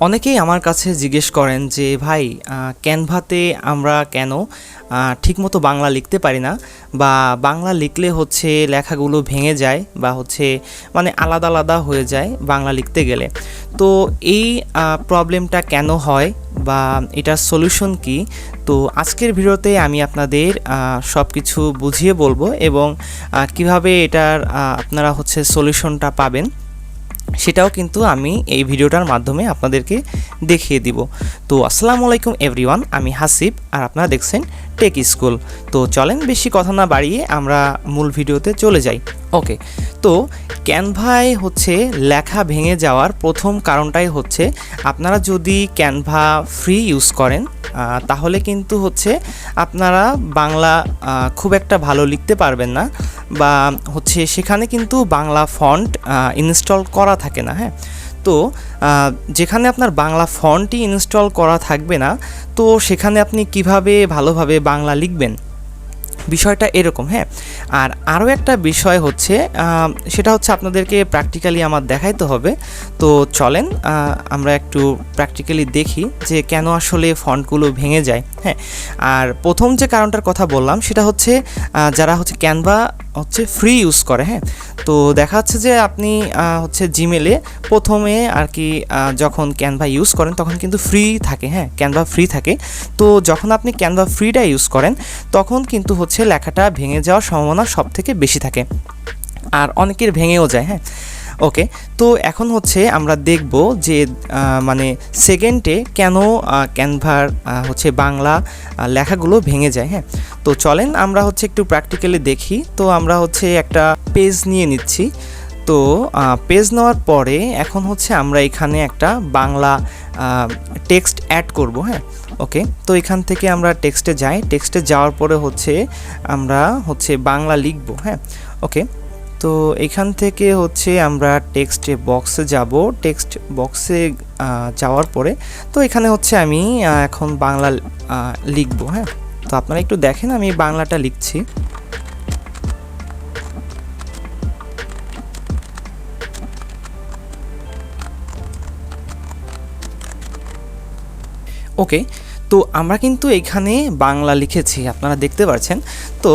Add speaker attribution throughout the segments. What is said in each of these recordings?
Speaker 1: অনেকেই আমার কাছে জিজ্ঞেস করেন যে ভাই ক্যানভাতে আমরা কেন ঠিকমতো বাংলা লিখতে পারি না, বা বাংলা লিখলে হচ্ছে লেখাগুলো ভেঙে যায় বা হচ্ছে মানে আলাদা আলাদা হয়ে যায় বাংলা লিখতে গেলে। তো এই প্রবলেমটা কেন হয় বা এটার সলিউশন কি, তো আজকের ভিডিওতে আমি আপনাদের সব কিছু বুঝিয়ে বলবো এবং কিভাবে এটার আপনারা হচ্ছে সলিউশনটা পাবেন সেটাও কিন্তু আমি এই ভিডিওটার মাধ্যমে আপনাদেরকে দেখিয়ে দিব। তো আসসালামু আলাইকুম এভরিওয়ান, আমি হাসিব আর আপনারা দেখছেন টেক স্কুল। তো চলেন বেশি কথা না বাড়িয়ে আমরা মূল ভিডিওতে চলে যাই। ওকে, তো ক্যানভায় হচ্ছে লেখা ভেঙে যাওয়ার প্রথম কারণটাই হচ্ছে আপনারা যদি ক্যানভা ফ্রি ইউজ করেন তাহলে কিন্তু হচ্ছে আপনারা বাংলা খুব একটা ভালো লিখতে পারবেন না, বা হচ্ছে সেখানে কিন্তু বাংলা ফন্ট ইনস্টল করা থাকে না। হ্যাঁ, তো যেখানে আপনার বাংলা ফন্টই ইনস্টল করা থাকবে না, তো সেখানে আপনি কিভাবে ভালোভাবে বাংলা লিখবেন, বিষয়টা এরকম। হ্যাঁ, আর আরও একটা বিষয় হচ্ছে সেটা হচ্ছে আপনাদেরকে প্র্যাকটিক্যালি আমার দেখাইতে হবে। তো চলেন আমরা একটু প্র্যাকটিক্যালি দেখি যে কেন আসলে ফন্টগুলো ভেঙে যায়। হ্যাঁ, আর প্রথম যে কারণটার কথা বললাম সেটা হচ্ছে যারা হচ্ছে ক্যানভা হচ্ছে ফ্রি ইউজ করে। হ্যাঁ, তো দেখা যাচ্ছে যে আপনি হচ্ছে জিমেলে প্রথমে আর কি যখন ক্যানভা ইউজ করেন তখন কিন্তু ফ্রি থাকে। হ্যাঁ, ক্যানভা ফ্রি থাকে। তো যখন আপনি ক্যানভা ফ্রিটা ইউজ করেন তখন কিন্তু হচ্ছে লেখাটা ভেঙে যাওয়ার সম্ভাবনা সব থেকে বেশি থাকে, আর অনেকের ভেঙেও যায়। হ্যাঁ, ওকে, তো এখন হচ্ছে আমরা দেখব যে মানে সেকেন্ডে কেন ক্যানভার হচ্ছে বাংলা লেখাগুলো ভেঙে যায়। হ্যাঁ, তো চলেন আমরা হচ্ছে একটু প্র্যাকটিক্যালি দেখি। তো আমরা হচ্ছে একটা পেজ নিয়ে নিচ্ছি। তো পেজ নেওয়ার পরে এখন হচ্ছে আমরা এখানে একটা বাংলা টেক্সট অ্যাড করব। হ্যাঁ, ওকে, তো এখান থেকে আমরা টেক্সটে যাই। টেক্সটে যাওয়ার পরে হচ্ছে আমরা হচ্ছে বাংলা লিখব। হ্যাঁ, ওকে, তো এখান থেকে হচ্ছে আমরা টেক্সট বক্সে যাব। টেক্সট বক্সে যাওয়ার পরে তো এখানে হচ্ছে আমি এখন বাংলা লিখব। হ্যাঁ, তো আপনারা একটু দেখেন আমি বাংলাটা লিখছি। ওকে, তো আমরা কিন্তু এখানে বাংলা লিখেছি, আপনারা দেখতে পাচ্ছেন। তো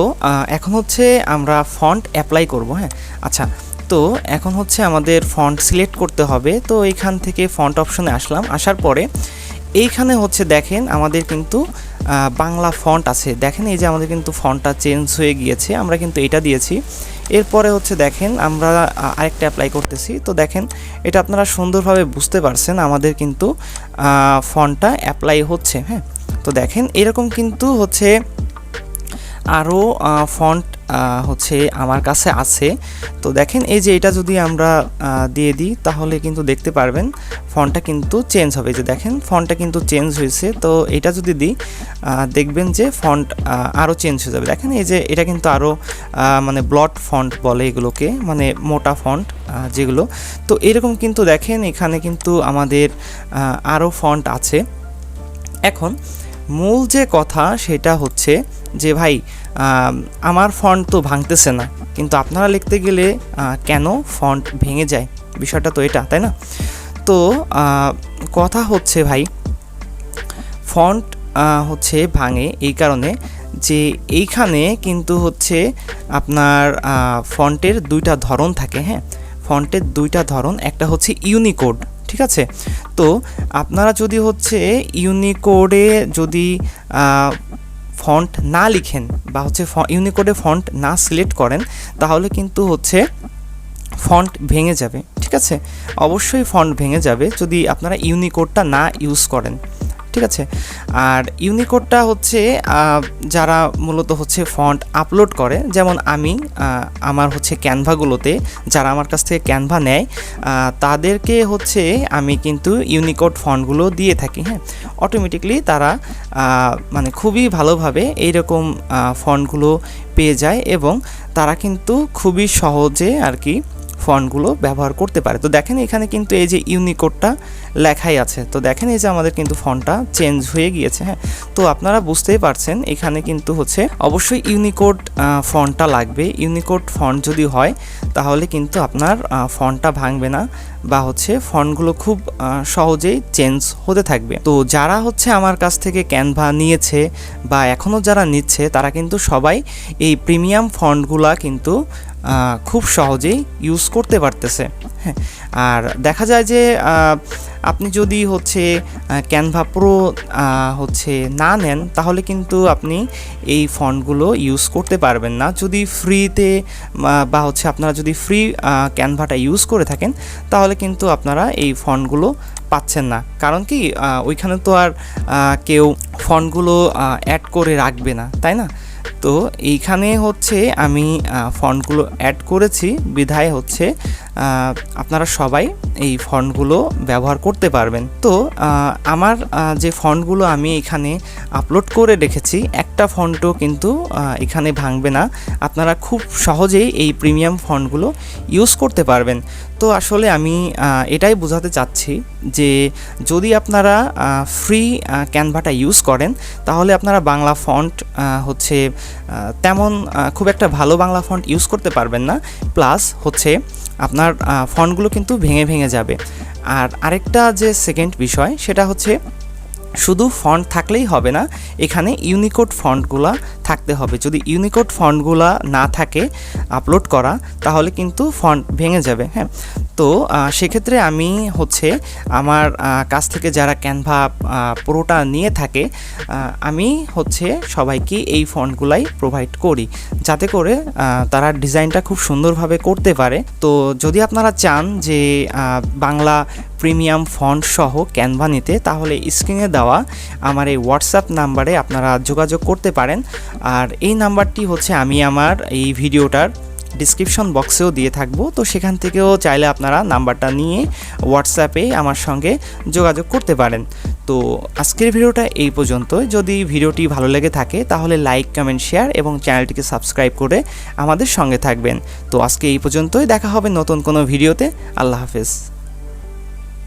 Speaker 1: এখন হচ্ছে আমরা ফন্ট অ্যাপ্লাই করব। হ্যাঁ, আচ্ছা, তো এখন হচ্ছে আমাদের ফন্ট সিলেক্ট করতে হবে। তো এইখান থেকে ফন্ট অপশনে আসলাম। আসার পরে এইখানে হচ্ছে দেখেন আমাদের কিন্তু বাংলা ফন্ট আছে। দেখেন এই যে আমাদের কিন্তু ফন্টটা চেঞ্জ হয়ে গিয়েছে, আমরা কিন্তু এটা দিয়েছি। এরপরে হচ্ছে দেখেন আমরা আরেকটা অ্যাপ্লাই করতেছি। তো দেখেন এটা আপনারা সুন্দরভাবে বুঝতে পারছেন আমাদের কিন্তু ফন্টটা অ্যাপ্লাই হচ্ছে। হ্যাঁ, তো দেখেন এরকম কিন্তু হচ্ছে আরও ফন্ট হচ্ছে আমার কাছে আছে। তো দেখেন এই যে এটা যদি আমরা দিয়ে দিই তাহলে কিন্তু দেখতে পারবেন ফন্টটা কিন্তু চেঞ্জ হবে। যে দেখেন ফন্টটা কিন্তু চেঞ্জ হয়েছে। তো এটা যদি দিই দেখবেন যে ফন্ট আরও চেঞ্জ হয়ে যাবে। দেখেন এই যে এটা কিন্তু আরও মানে ব্লট ফন্ট বলে এগুলোকে, মানে মোটা ফন্ট যেগুলো। তো এরকম কিন্তু দেখেন এখানে কিন্তু আমাদের আরও ফন্ট আছে। এখন মূল যে কথা সেটা হচ্ছে যে ভাই আমার ফন্ট তো ভাঙতেছে না, কিন্তু আপনারা লিখতে গেলে কেন ফন্ট ভেঙে যায়, বিষয়টা তো এটা, তাই না? তো কথা হচ্ছে ভাই ফন্ট হচ্ছে ভাঙে এই কারণে যে এইখানে কিন্তু হচ্ছে আপনার ফন্টের দুইটা ধরন থাকে। হ্যাঁ, ফন্টের দুইটা ধরন, একটা হচ্ছে ইউনিকোড, ঠিক আছে? তো আপনারা যদি হচ্ছে ইউনিকোডে যদি ফন্ট না লিখেন বা হচ্ছে ইউনিকোডে ফন্ট না সিলেক্ট করেন তাহলে কিন্তু হচ্ছে ফন্ট ভেঙে যাবে। ঠিক আছে, অবশ্যই ফন্ট ভেঙে যাবে যদি আপনারা ইউনিকোডটা না ইউজ করেন। ঠিক আছে, আর ইউনিকোডটা হচ্ছে যারা মূলত হচ্ছে ফন্ট আপলোড করে, যেমন আমি আমার হচ্ছে ক্যানভাগুলোতে যারা আমার কাছ থেকে ক্যানভা নেয় তাদেরকে হচ্ছে আমি কিন্তু ইউনিকোড ফন্টগুলো দিয়ে থাকি। হ্যাঁ, অটোমেটিকলি তারা মানে খুবই ভালোভাবে এইরকম ফন্টগুলো পেয়ে যায় এবং তারা কিন্তু খুবই সহজে আর কি ফন্টগুলো ব্যবহার করতে পারে। তো দেখেন এখানে কিন্তু এই যে ইউনিকোডটা লেখাই আছে। তো দেখেন এই যে আমাদের কিন্তু ফন্টটা চেঞ্জ হয়ে গিয়েছে। হ্যাঁ, তো আপনারা বুঝতেই পারছেন এখানে কিন্তু হচ্ছে অবশ্যই ইউনিকোড ফন্টটা লাগবে। ইউনিকোড ফন্ট যদি হয় তাহলে কিন্তু আপনার ফন্টটা ভাঙবে না বা হচ্ছে ফন্টগুলো খুব সহজেই চেঞ্জ হতে থাকবে। তো যারা হচ্ছে আমার কাছ থেকে ক্যানভা নিয়েছে বা এখনও যারা নিচ্ছে তারা কিন্তু সবাই এই প্রিমিয়াম ফন্টগুলা কিন্তু খুব সহজেই ইউজ করতে পারতেছে। হ্যাঁ, আর দেখা যায় যে আপনি যদি হচ্ছে ক্যানভা প্রো হচ্ছে না নেন তাহলে কিন্তু আপনি এই ফন্টগুলো ইউজ করতে পারবেন না। যদি ফ্রিতে বা হচ্ছে আপনারা যদি ফ্রি ক্যানভাটা ইউজ করে থাকেন তাহলে কিন্তু আপনারা এই ফন্টগুলো পাচ্ছেন না। কারণ কি ওইখানে তো আর কেউ ফন্টগুলো অ্যাড করে রাখবে না, তাই না? তো এইখানে হচ্ছে আমি ফন্টগুলো অ্যাড করেছি বিধায় হচ্ছে আপনারা সবাই এই ফন্টগুলো ব্যবহার করতে পারবেন। তো আমার যে ফন্টগুলো আমি এখানে আপলোড করে রেখেছি একটা ফন্টও কিন্তু এখানে ভাঙবে না। আপনারা খুব সহজেই এই প্রিমিয়াম ফন্টগুলো ইউজ করতে পারবেন। তো আসলে আমি এটাই বোঝাতে চাচ্ছি যে যদি আপনারা ফ্রি ক্যানভাটা ইউজ করেন তাহলে আপনারা বাংলা ফন্ট হচ্ছে তেমন খুব একটা ভালো বাংলা ফন্ট ইউজ করতে পারবেন না, প্লাস হচ্ছে আপনার ফন্টগুলো কিন্তু ভেঙে ভেঙে যাবে। আর আরেকটা যে সেকেন্ড বিষয় সেটা হচ্ছে শুধু ফন্ট থাকলেই হবে না, এখানে ইউনিকোড ফন্টগুলা থাকতে হবে। যদি ইউনিকোড ফন্টগুলা না থাকে আপলোড করা তাহলে কিন্তু ফন্ট ভেঙে যাবে। হ্যাঁ, তো সেক্ষেত্রে আমি হচ্ছে আমার কাছ থেকে যারা ক্যানভা পুরোটা নিয়ে থাকে আমি হচ্ছে সবাইকে এই ফন্টগুলাই প্রোভাইড করি যাতে করে তারা ডিজাইনটা খুব সুন্দরভাবে করতে পারে। তো যদি আপনারা চান যে বাংলা প্রিমিয়াম ফন্ট সহ ক্যানভা নিতে তাহলে স্ক্রিনে দেওয়া আমার এই হোয়াটসঅ্যাপ নাম্বারে আপনারা যোগাযোগ করতে পারেন। আর এই নাম্বারটি হচ্ছে আমি আমার এই ভিডিওটার ডিসক্রিপশন বক্সেও দিয়ে থাকবো, তো সেখান থেকেও চাইলে আপনারা নাম্বারটা নিয়ে হোয়াটসঅ্যাপে আমার সঙ্গে যোগাযোগ করতে পারেন। তো আজকের ভিডিওটা এই পর্যন্ত। যদি ভিডিওটি ভালো লেগে থাকে তাহলে লাইক, কমেন্ট, শেয়ার এবং চ্যানেলটিকে সাবস্ক্রাইব করে আমাদের সঙ্গে থাকবেন। তো আজকে এই পর্যন্তই, দেখা হবে নতুন কোনো ভিডিওতে। আল্লাহ হাফেজ।